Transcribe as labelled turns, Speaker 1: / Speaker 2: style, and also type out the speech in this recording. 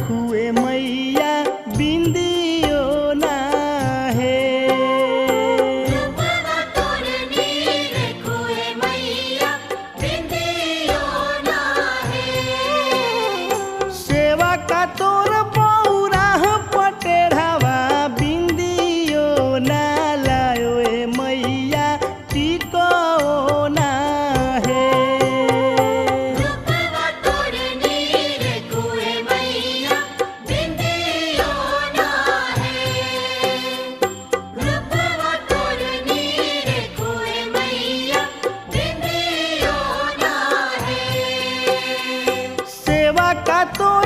Speaker 1: रेखुए मैया बिंदियो ना है। सेवा का तोर बौरा पटेढ़ावा बिंदियो ना लायो ए मैया टिको ना है। सेवा का तोर